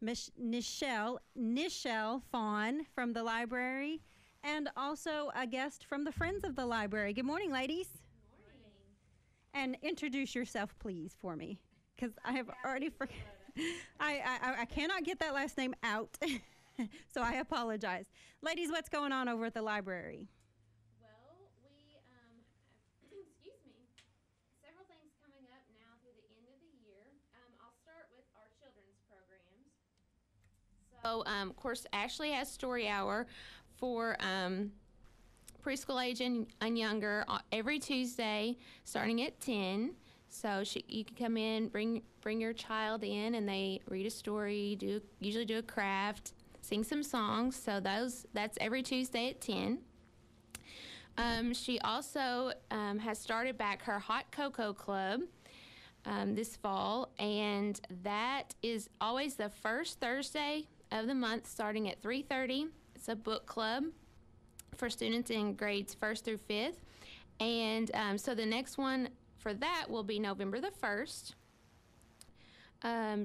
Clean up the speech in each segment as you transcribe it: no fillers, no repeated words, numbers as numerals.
Nichelle Faughn from the library, and also a guest from the Friends of the Library. Good morning, ladies. Good morning. And introduce yourself, please, for me, because I have already forgotten. I cannot get that last name out, so I apologize. Ladies, what's going on over at the library? Well, we have, excuse me, several things coming up now through the end of the year. I'll start with our children's programs. So, of course, Ashley has Story Hour for preschool age and younger every Tuesday, starting at 10. So you can come in, bring your child in, and they read a story, usually do a craft, sing some songs. So that's every Tuesday at 10. She also has started back her Hot Cocoa Club this fall, and that is always the first Thursday of the month, starting at 3:30. It's a book club for students in grades 1st through 5th. And so the next one for that will be November the 1st.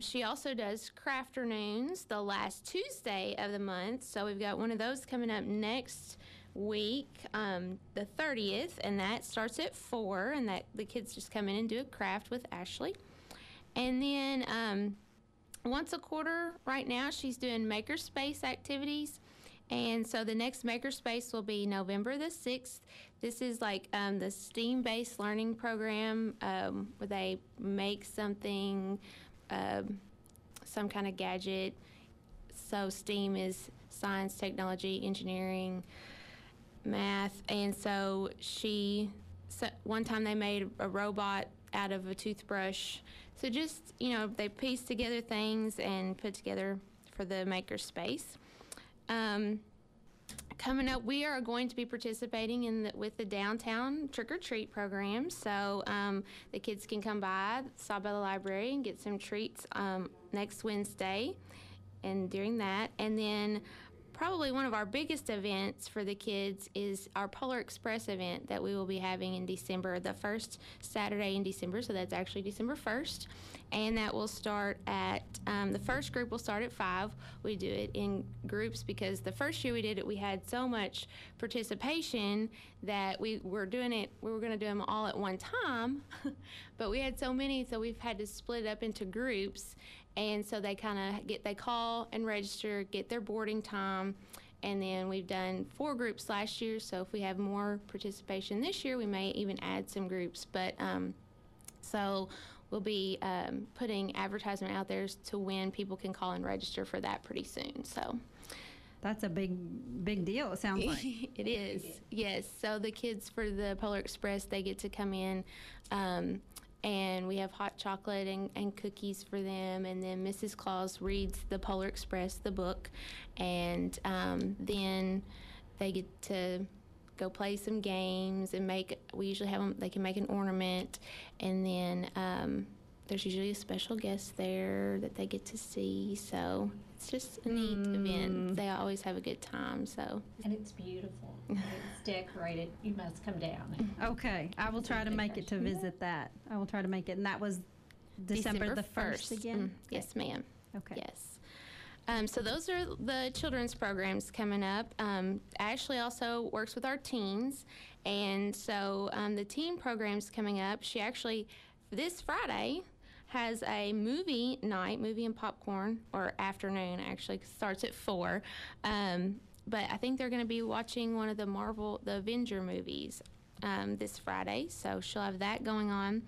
She also does Crafternoons the last Tuesday of the month. So we've got one of those coming up next week, the 30th, and that starts at 4, and that the kids just come in and do a craft with Ashley. And then once a quarter right now, she's doing makerspace activities. And so the next makerspace will be November the 6th. This is like the STEAM-based learning program where they make something, some kind of gadget. So STEAM is science, technology, engineering, math. And so one time they made a robot out of a toothbrush. So just, they piece together things and put together for the makerspace. Coming up, we are going to be participating with the downtown trick-or-treat program. So the kids can come by, stop by the library, and get some treats next Wednesday and during that. And then probably one of our biggest events for the kids is our Polar Express event that we will be having in December, the first Saturday in December, so that's actually December 1st. And that will start at, the first group will start at 5. We do it in groups because the first year we did it, we had so much participation that we were going to do them all at one time, but we had so many, so we've had to split it up into groups. And so they call and register, get their boarding time, and then we've done 4 groups last year. So if we have more participation this year, we may even add some groups. But so we'll be putting advertisement out there to when people can call and register for that pretty soon. So that's a big deal, it sounds like. It is, yes. So the kids for the Polar Express, they get to come in, and we have hot chocolate and cookies for them. And then Mrs. Claus reads the Polar Express, the book. And then they get to go play some games and we usually have them, they can make an ornament. And then there's usually a special guest there that they get to see. So it's just a neat event. They always have a good time. So. And it's beautiful. It's decorated. You must come down. Okay. I will try to make it to visit that. I will try to make it. And that was December the 1st again? Okay. Yes, ma'am. Okay. Yes. So those are the children's programs coming up. Ashley also works with our teens. And so the teen program's coming up. She actually, this Friday, has a movie night, movie and popcorn, or afternoon actually, starts at 4. But I think they're going to be watching one of the Avenger movies this Friday, so she'll have that going on.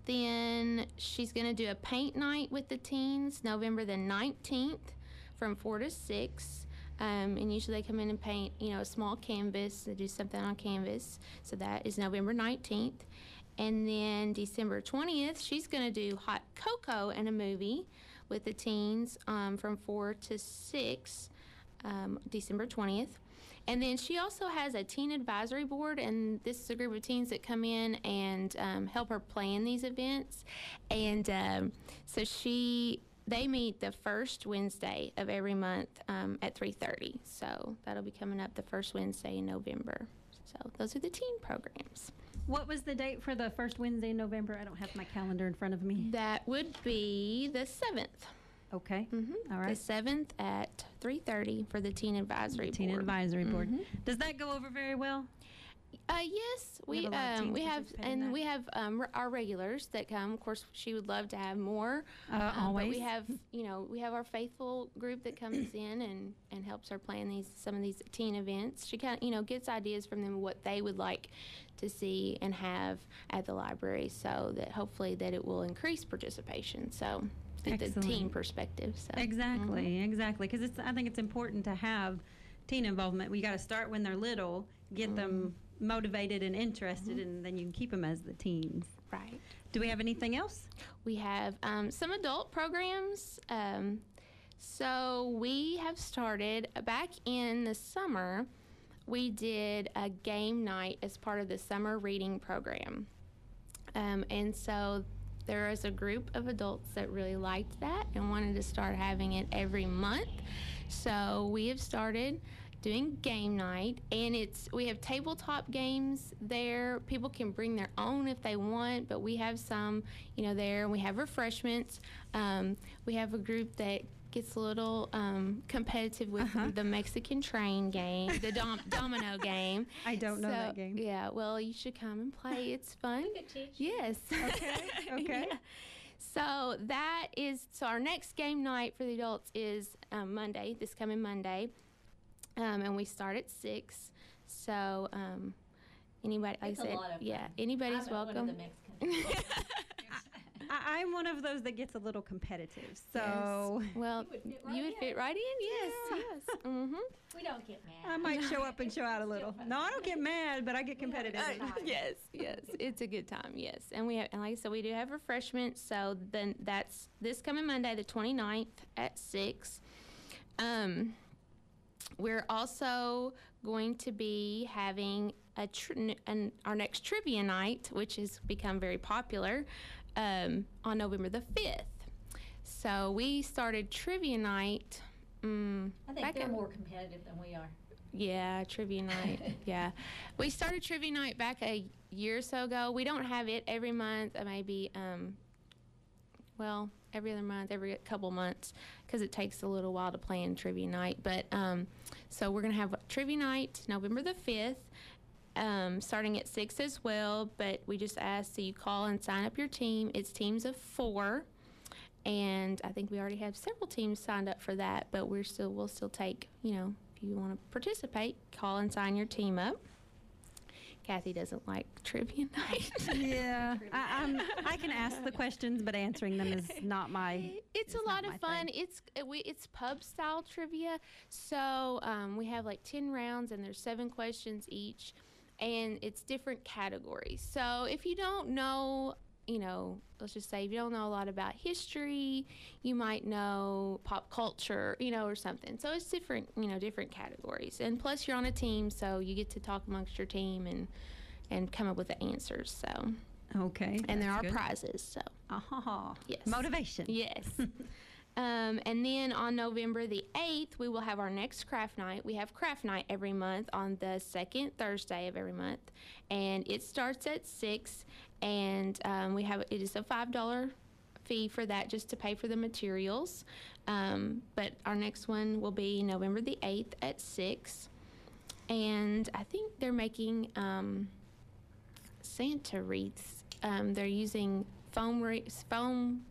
Then she's going to do a paint night with the teens November the 19th from 4 to 6. And usually they come in and paint, a small canvas. They do something on canvas. So that is November 19th. And then December 20th, she's going to do hot cocoa and a movie with the teens from 4 to 6, December 20th. And then she also has a teen advisory board, and this is a group of teens that come in and help her plan these events. And so they meet the first Wednesday of every month at 3:30. So that'll be coming up the first Wednesday in November. So those are the teen programs. What was the date for the first Wednesday in November? I don't have my calendar in front of me. That would be the 7th. Okay. All The right. 7th at 3:30 for the Teen Advisory Teen Board. Advisory Board. Does that go over very well? Yes, We have a lot of teens participating in that. we have our regulars that come. Of course, she would love to have more. But Always. we have, we have our faithful group that comes in and helps her plan some of these teen events. She kind of, gets ideas from them what they would like to see and have at the library, so that hopefully that it will increase participation. So, the teen Excellent. perspective. So. Exactly. Because I think it's important to have teen involvement. We got to start when they're little, get them motivated and interested, and then you can keep them as the teens. Right. Do we have anything else? We have some adult programs. So we have started back in the summer. We did a game night as part of the summer reading program. And so there is a group of adults that really liked that and wanted to start having it every month. So we have started doing game night, and we have tabletop games there. People can bring their own if they want, but we have some, there, and we have refreshments. We have a group that gets a little competitive with the Mexican train game, the domino game. I don't know that game. Yeah, well, you should come and play. It's fun. We could teach you. Yes. Okay. Yeah. So so our next game night for the adults is Monday, this coming Monday. And we start at 6. So anybody, like It's I a said, lot of yeah, fun. anybody's I'm welcome. One of the Mexicans. I'm one of those that gets a little competitive. So Well, You would fit right you would in. fit right in. Yes. Mm-hmm. We don't get mad. I might show up and show out a little. No, I don't get mad, but I get competitive. Yes, it's a good time. Yes, and like I said, we do have refreshments. So then that's this coming Monday, the 29th at 6. We're also going to be having our next trivia night, which has become very popular, on November the 5th. So we started trivia night. I think they're more competitive than we are. Yeah, trivia night. Yeah. We started trivia night back a year or so ago. We don't have it every month, maybe, every other month, every couple months, because it takes a little while to plan trivia night. But so we're going to have trivia night November the 5th, starting at 6 as well. But we just ask that you call and sign up your team. It's teams of 4. And I think we already have several teams signed up for that, but we'll still take, if you want to participate, call and sign your team up. Kathy doesn't like trivia night. Yeah, I can ask the questions, but answering them is not my. It's a lot of fun. It's pub style trivia, so we have like 10 rounds, and there's 7 questions each, and it's different categories. So if you don't know, let's just say if you don't know a lot about history, you might know pop culture, or something. So it's different, different categories. And plus you're on a team, so you get to talk amongst your team and come up with the answers. So Okay. and there are that's good. prizes. So yes. Motivation. Yes. And then on November the 8th, we will have our next craft night. We have craft night every month on the second Thursday of every month, and it starts at 6. And it is a $5 fee for that, just to pay for the materials. But our next one will be November the 8th at 6. And I think they're making Santa wreaths. They're using foam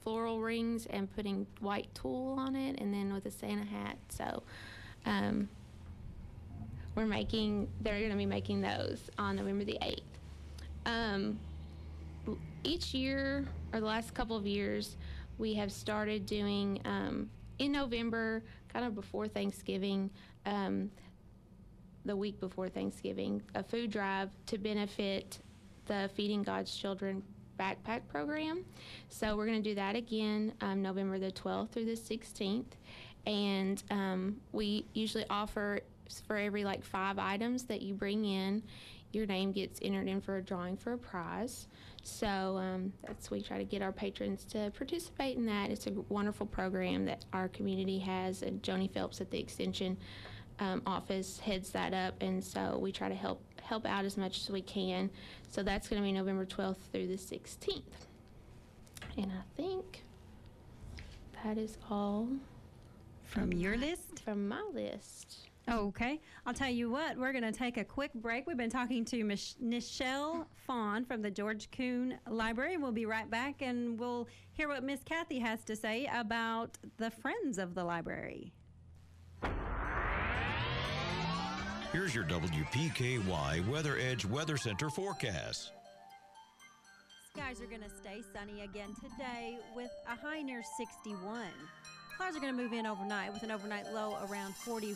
floral rings and putting white tulle on it, and then with a Santa hat. So they're going to be making those on November the 8th. Each year, or the last couple of years, we have started doing, in November, kind of before Thanksgiving, the week before Thanksgiving, a food drive to benefit the Feeding God's Children backpack program. So we're going to do that again, November the 12th through the 16th. And we usually offer, for every 5 items that you bring in, your name gets entered in for a drawing for a prize. So we try to get our patrons to participate in that. It's a wonderful program that our community has, and Joni Phelps at the Extension office heads that up, and so we try to help help out as much as we can. So that's going to be November 12th through the 16th. And I think that is all From your list? from my list. Okay. I'll tell you what, we're going to take a quick break. We've been talking to Nichelle Faughn from the George Coon Library. We'll be right back, and we'll hear what Miss Kathy has to say about the Friends of the Library. Here's your WPKY Weather Edge Weather Center forecast. Skies are going to stay sunny again today with a high near 61. Clouds are going to move in overnight with an overnight low around 41.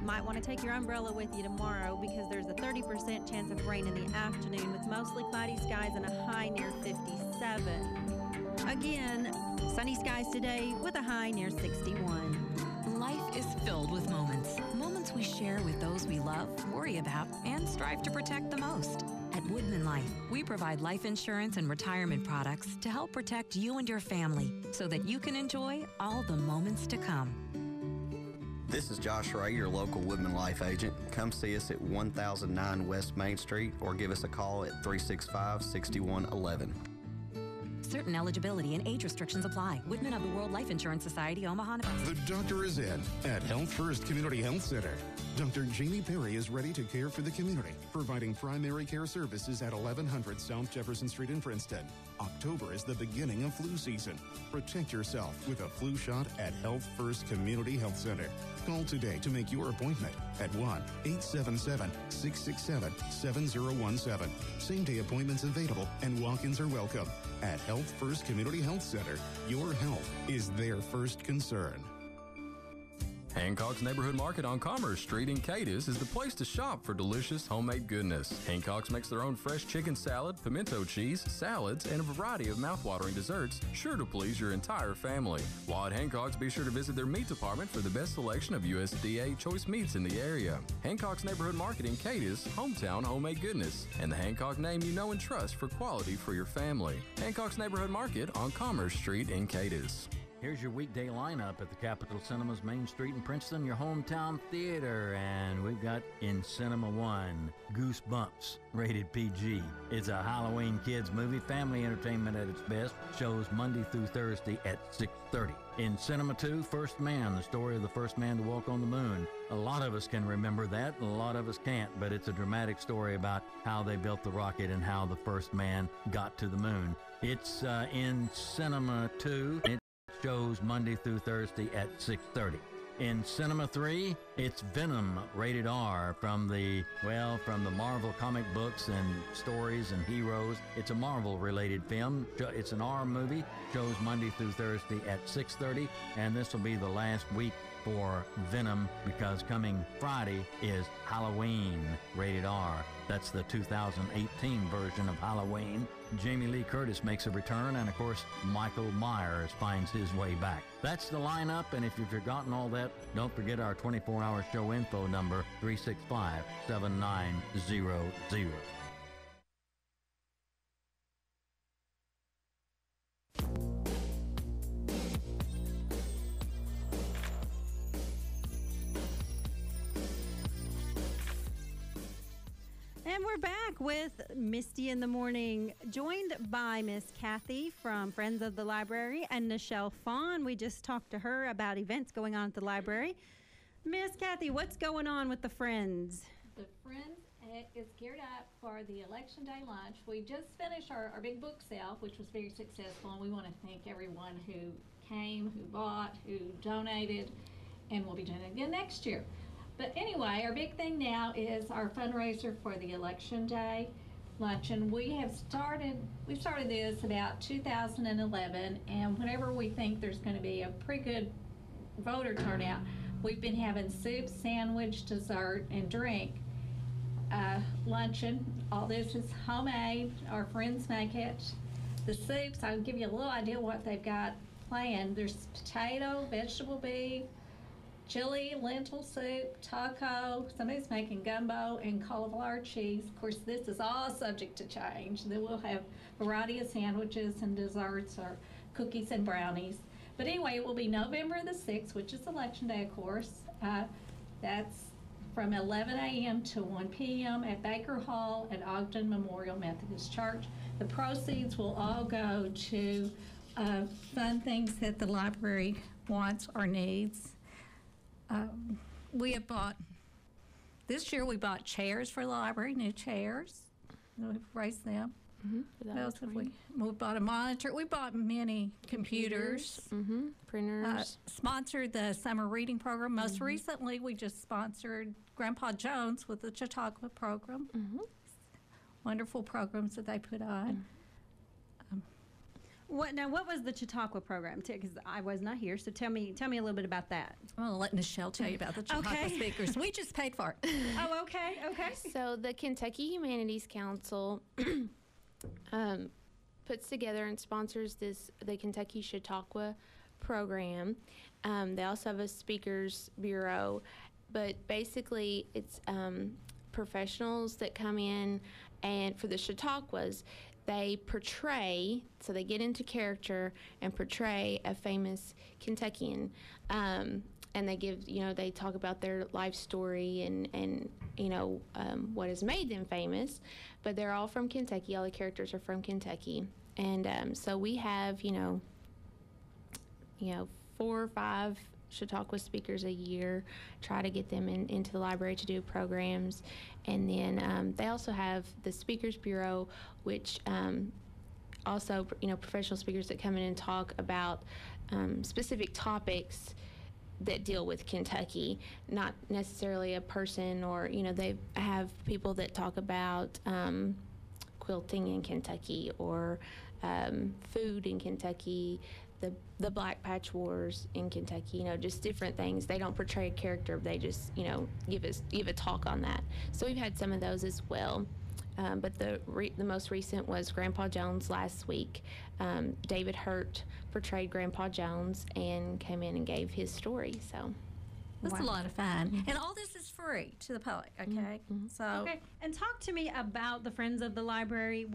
Might want to take your umbrella with you tomorrow because there's a 30% chance of rain in the afternoon with mostly cloudy skies and a high near 57. Again, sunny skies today with a high near 61. Life is filled with moments. Moments we share with those we love, worry about, and strive to protect the most. At Woodman Life, we provide life insurance and retirement products to help protect you and your family so that you can enjoy all the moments to come. This is Josh Ray, your local Woodman Life agent. Come see us at 1009 West Main Street or give us a call at 365-6111. Certain eligibility and age restrictions apply. Woodman of the World Life Insurance Society, Omaha, Nebraska. The doctor is in at Health First Community Health Center. Dr. Jamie Perry is ready to care for the community, providing primary care services at 1100 South Jefferson Street in Princeton. October is the beginning of flu season. Protect yourself with a flu shot at Health First Community Health Center. Call today to make your appointment at 1-877-667-7017. Same-day appointments available and walk-ins are welcome. At Health First Community Health Center, your health is their first concern. Hancock's Neighborhood Market on Commerce Street in Cadiz is the place to shop for delicious homemade goodness. Hancock's makes their own fresh chicken salad, pimento cheese, salads, and a variety of mouthwatering desserts, sure to please your entire family. While at Hancock's, be sure to visit their meat department for the best selection of USDA choice meats in the area. Hancock's Neighborhood Market in Cadiz, hometown homemade goodness, and the Hancock name you know and trust for quality for your family. Hancock's Neighborhood Market on Commerce Street in Cadiz. Here's your weekday lineup at the Capitol Cinemas, Main Street in Princeton, your hometown theater. And we've got in Cinema 1, Goosebumps, rated PG. It's a Halloween kids movie, family entertainment at its best. Shows Monday through Thursday at 6:30. In Cinema 2, First Man, the story of the first man to walk on the moon. A lot of us can remember that, and a lot of us can't, but it's a dramatic story about how they built the rocket and how the first man got to the moon. It's in Cinema 2. It shows Monday through Thursday at 6:30. In Cinema 3, it's Venom, rated R, from the Marvel comic books and stories and heroes. It's a Marvel-related film. It's an R movie. Shows Monday through Thursday at 6:30, and this will be the last week for Venom because coming Friday is Halloween, rated R. That's the 2018 version of Halloween. Jamie Lee Curtis makes a return, and of course, Michael Myers finds his way back. That's the lineup, and if you've forgotten all that, don't forget our 24-hour show info number, 365-7900. And we're back with Misty in the Morning, joined by Miss Kathy from Friends of the Library and Nichelle Faughn. We just talked to her about events going on at the library. Miss Kathy, what's going on with the Friends? The Friends is geared up for the Election Day lunch. We just finished our big book sale, which was very successful, and we want to thank everyone who came, who bought, who donated, and we'll be doing it again next year. But anyway, our big thing now is our fundraiser for the Election Day luncheon. We started this about 2011, and whenever we think there's going to be a pretty good voter turnout, we've been having soup, sandwich, dessert, and drink luncheon. All this is homemade. Our friends make it. The soups, I'll give you a little idea what they've got planned. There's potato, vegetable beef, chili, lentil soup, taco, somebody's making gumbo, and cauliflower cheese. Of course, this is all subject to change. Then we'll have a variety of sandwiches and desserts or cookies and brownies. But anyway, it will be November the 6th, which is Election Day, of course. That's from 11 a.m. to 1 p.m. at Baker Hall at Ogden Memorial Methodist Church. The proceeds will all go to fun things that the library wants or needs. We have bought, this year we bought chairs for the library, new chairs. We've raised them. What else have we? We bought a monitor. We bought many computers. Printers. Sponsored the summer reading program. Most recently, we just sponsored Grandpa Jones with the Chautauqua program. Wonderful programs that they put on. What was the Chautauqua program? Because I was not here, so tell me a little bit about that. I'll let Nichelle tell you about the Chautauqua speakers. We just paid for it. Oh, okay. So the Kentucky Humanities Council puts together and sponsors the Kentucky Chautauqua program. They also have a speakers bureau, but basically it's professionals that come in, and for the Chautauquas, they portray, so they get into character and portray a famous Kentuckian. And they give, they talk about their life story and what has made them famous. But they're all from Kentucky. All the characters are from Kentucky. And so we have, 4 or 5 Chautauqua speakers a year, try to get them into the library to do programs. And then they also have the Speakers Bureau, which also, professional speakers that come in and talk about specific topics that deal with Kentucky, not necessarily a person, or they have people that talk about quilting in Kentucky, or food in Kentucky, the Black Patch Wars in Kentucky, just different things. They don't portray a character, they just give a talk on that. So we've had some of those as well. But the most recent was Grandpa Jones last week. David Hurt portrayed Grandpa Jones and came in and gave his story. So it was a lot of fun. And all this is free to the public, okay? Okay, and talk to me about the Friends of the Library.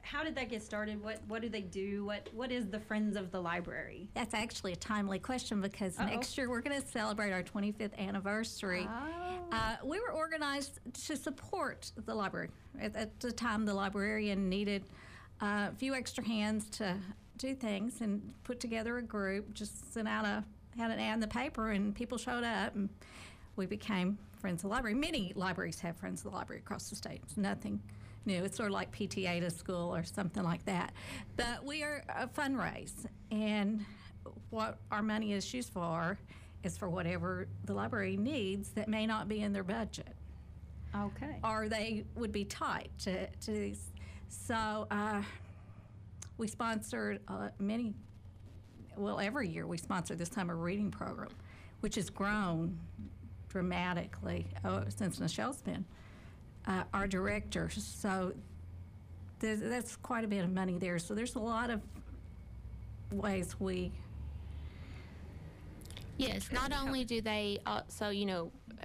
How did that get started? What do they do? What is the Friends of the Library? That's actually a timely question, because next year we're going to celebrate our 25th anniversary. We were organized to support the library. At the time, the librarian needed a few extra hands to do things, and put together a group, just sent out had an ad in the paper, and people showed up, and we became Friends of the Library. Many libraries have Friends of the Library across the state. It's nothing new. It's sort of like PTA to school or something like that. But we are a fundraise, and what our money is used for is for whatever the library needs that may not be in their budget. Okay. Or they would be tight to these. So we sponsored every year we sponsor this summer reading program, which has grown dramatically since Nichelle's been our director. So that's quite a bit of money there. So there's a lot of ways we... Yes, not only do they also,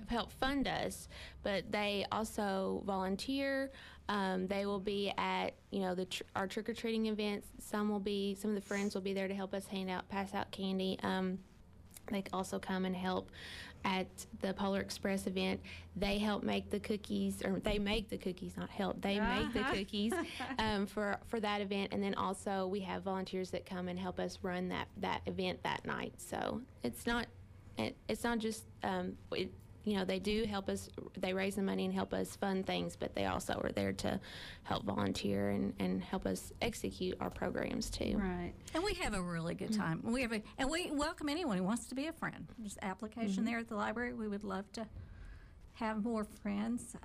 help fund us, but they also volunteer. They will be at, our trick-or-treating events. Some of the friends will be there to help us pass out candy. They also come and help at the Polar Express event. They help make the cookies, or they make the cookies, not help. They make the cookies for that event. And then also we have volunteers that come and help us run that event that night. So it's not just, they do help us, they raise the money and help us fund things, but they also are there to help volunteer and help us execute our programs too. Right. And we have a really good time. We welcome anyone who wants to be a friend. There's an application there at the library. We would love to have more friends.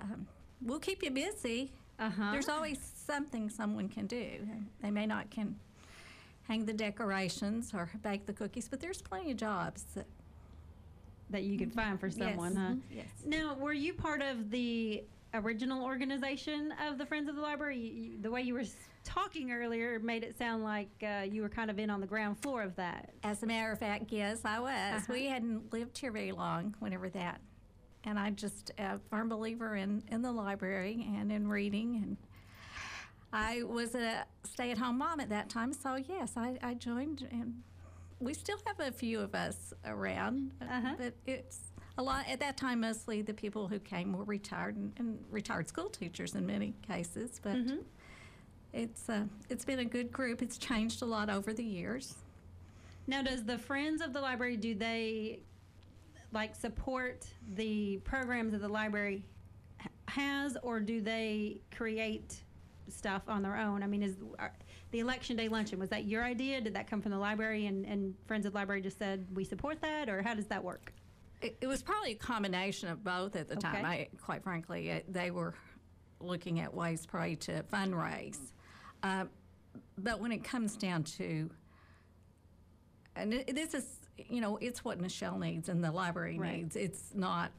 We'll keep you busy. There's always something someone can do. They may not can hang the decorations or bake the cookies, but there's plenty of jobs that you could find for someone, huh? Yes. Now, were you part of the original organization of the Friends of the Library? The way you were talking earlier made it sound like you were kind of in on the ground floor of that. As a matter of fact, yes, I was. We hadn't lived here very long whenever that. And I'm just a firm believer in the library and in reading. And I was a stay-at-home mom at that time, so yes, I joined, and we still have a few of us around, but it's a lot at that time. Mostly the people who came were retired and retired school teachers in many cases. But it's been a good group. It's changed a lot over the years. Now, does the Friends of the Library, do they support the programs that the library has, or do they create stuff on their own? I mean, the Election Day Luncheon, was that your idea? Did that come from the library and Friends of the Library just said, we support that, or how does that work? It was probably a combination of both at the time. Quite frankly, they were looking at ways probably to fundraise. But when it comes down to, and this is, it's what Nichelle needs and the library needs. It's not,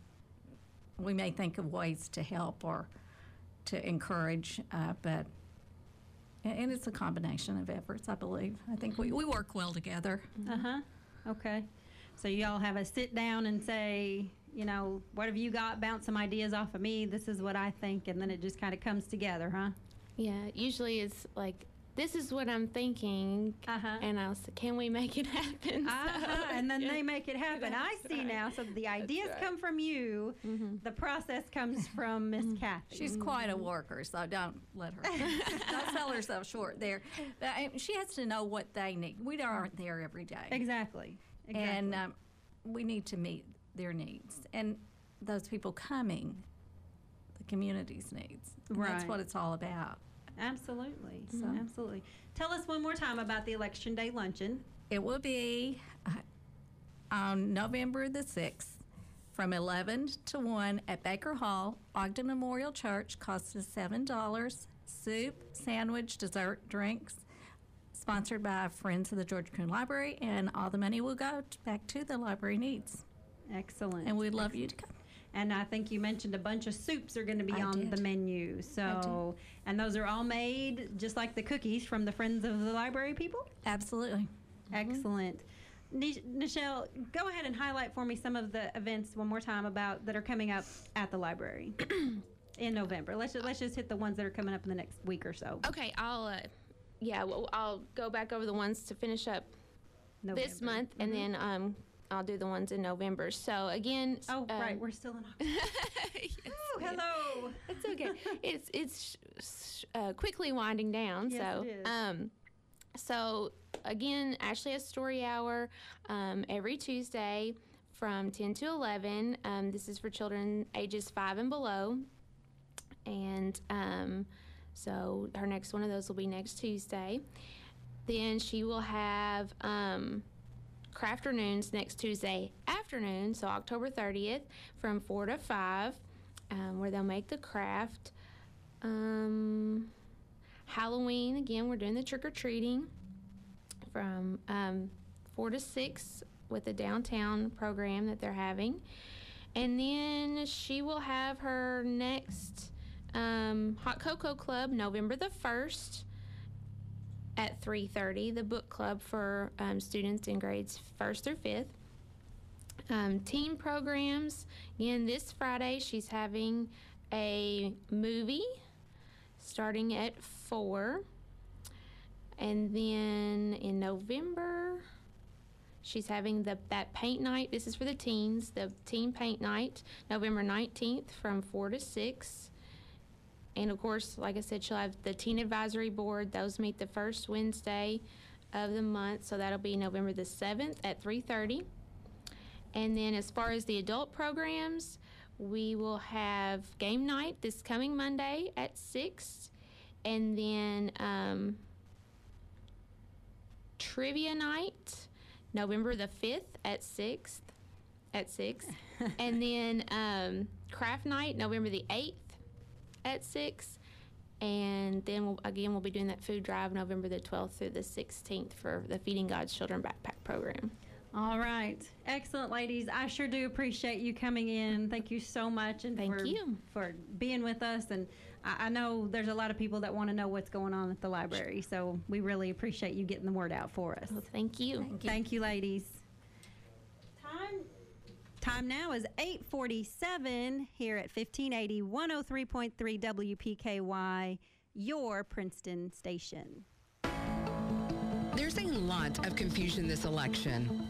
we may think of ways to help or to encourage, but it's a combination of efforts, I believe. I think we work well together. Okay. So you all have a sit down and say, what have you got? Bounce some ideas off of me. This is what I think, and then it just kind of comes together, huh? Yeah, usually it's like, this is what I'm thinking, and I'll say, can we make it happen? And then they make it happen. I see now. So the ideas come from you. The process comes from Miss Kathy. She's quite a worker, so don't let her. Don't sell herself short there. But she has to know what they need. We aren't there every day. Exactly. And we need to meet their needs. And those people coming, the community's needs. And that's what it's all about. Absolutely. Absolutely. Tell us one more time about the Election Day Luncheon. It will be on November the 6th from 11 to 1 at Baker Hall. Ogden Memorial Church. Costs us $7. Soup, sandwich, dessert, drinks. Sponsored by Friends of the Georgia Coon Library, and all the money will go back to the library needs. Excellent. And we'd love you to come. And I think you mentioned a bunch of soups are going to be on the menu. So, and those are all made just like the cookies from the Friends of the Library people? Absolutely. Excellent. Nichelle, go ahead and highlight for me some of the events one more time that are coming up at the library in November. Let's just hit the ones that are coming up in the next week or so. Okay, I'll go back over the ones to finish up this month, and then I'll do the ones in November. So again, right, we're still in October. Yes, hello. It's okay. it's quickly winding down. Yes, so it is. So again, Ashley has Story Hour every Tuesday from 10 to 11. This is for children ages 5 and below, and so her next one of those will be next Tuesday. Then she will have Crafternoons next Tuesday afternoon, so October 30th, from 4 to 5, where they'll make the craft. Halloween, again, we're doing the trick-or-treating from 4 to 6 with the downtown program that they're having. And then she will have her next Hot Cocoa Club November the 1st at 3:30, the book club for students in grades 1st through 5th. Teen programs, again, this Friday she's having a movie starting at 4. And then in November, she's having that paint night. This is for the teens, the teen paint night, November 19th from 4 to 6. And of course, like I said, she'll have the Teen Advisory Board. Those meet the first Wednesday of the month, so that'll be November the 7th at 3:30. And then as far as the adult programs, we will have game night this coming Monday at 6. And then trivia night, November the 5th at 6. And then craft night, November the 8th. At 6, and then we'll be doing that food drive November the 12th through the 16th for the Feeding God's Children backpack program. All right. Excellent, ladies. I sure do appreciate you coming in. Thank you so much. And Thank you for being with us. And I know there's a lot of people that want to know what's going on at the library, so we really appreciate you getting the word out for us. Well, thank you. Thank you, ladies. Time now is 8:47 here at 1580 103.3 WPKY, your Princeton station. There's a lot of confusion this election.